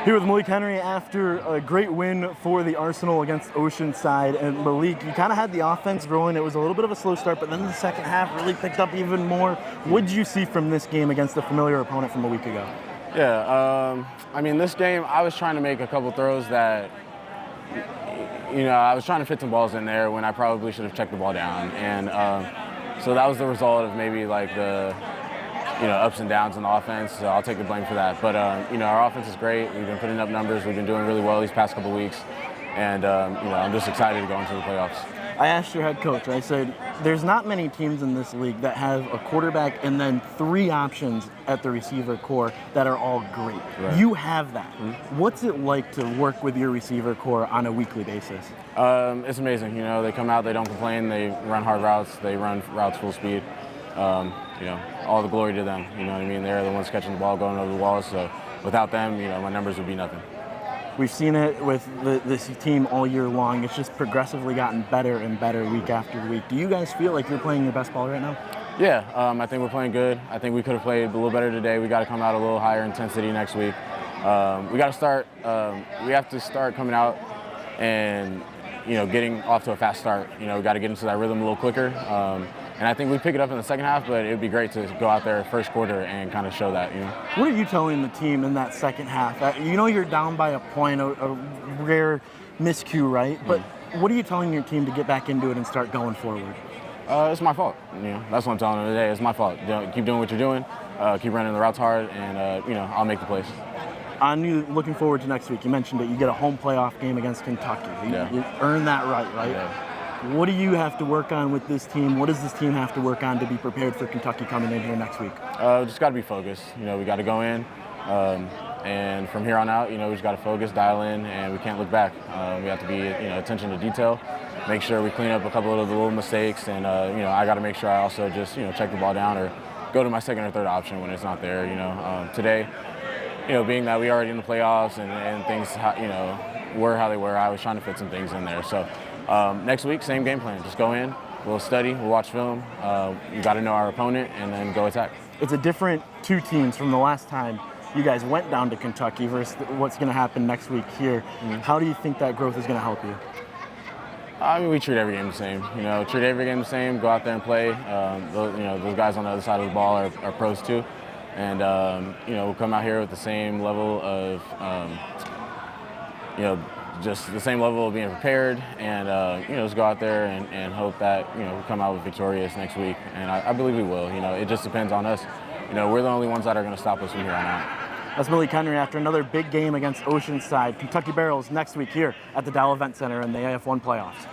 Here with Malik after a great win for the Arsenal against Oceanside. And Malik, you kind of had the offense rolling. It was a little bit of a slow start, but then the second half really picked up even more. What did you see from this game against a familiar opponent from a week ago? Yeah, I mean, this game, I was trying to make a couple throws that, I was trying to fit some balls in there when I probably should have checked the ball down. And so that was the result of maybe like the, ups and downs in the offense. So I'll take the blame for that. But, our offense is great. We've been putting up numbers. We've been doing really well these past couple weeks. And, I'm just excited to go into the playoffs. I asked your head coach, I said, there's not many teams in this league that have a quarterback and then three options at the receiver core that are all great. Right. You have that. Mm-hmm. What's it like to work with your receiver core on a weekly basis? It's amazing. They come out, they don't complain, they run hard routes, they run routes full speed. All the glory to them. You know what I mean? They're the ones catching the ball, going over the walls. So without them, my numbers would be nothing. We've seen it with this team all year long. It's just progressively gotten better and better week after week. Do you guys feel like you're playing your best ball right now? Yeah, I think we're playing good. I think we could have played a little better today. We got to come out a little higher intensity next week. We got to start. We have to start coming out and getting off to a fast start. We got to get into that rhythm a little quicker. And I think we pick it up in the second half, but it would be great to go out there first quarter and kind of show that, What are you telling the team in that second half? You're down by a point, a rare miscue, right? But what are you telling your team to get back into it and start going forward? It's my fault. That's what I'm telling them today. It's my fault. Keep doing what you're doing. Keep running the routes hard, and, I'll make the plays. On you looking forward to next week, you mentioned that you get a home playoff game against Kentucky. You earn that right? Yeah. What do you have to work on with this team? What does this team have to work on to be prepared for Kentucky coming in here next week? Just got to be focused. We got to go in, and from here on out, we just got to focus, dial in, and we can't look back. We have to be, attention to detail, make sure we clean up a couple of the little mistakes, and I got to make sure I also just check the ball down or go to my second or third option when it's not there. Today, being that we already in the playoffs and things, were how they were, I was trying to fit some things in there. So. Next week, same game plan. Just go in, we'll study, we'll watch film. You got to know our opponent and then go attack. It's a different two teams from the last time you guys went down to Kentucky versus what's going to happen next week here. How do you think that growth is going to help you? I mean, we treat every game the same. Treat every game the same. Go out there and play. Those guys on the other side of the ball are pros too, and we'll come out here with the same level of just the same level of being prepared, and just go out there and hope that we come out with victorious next week, and I believe we will. It just depends on us. We're the only ones that are going to stop us from here on out. That's Malik after another big game against Oceanside. Kentucky Barrels next week here at the Dow Event Center in the AF1 Playoffs.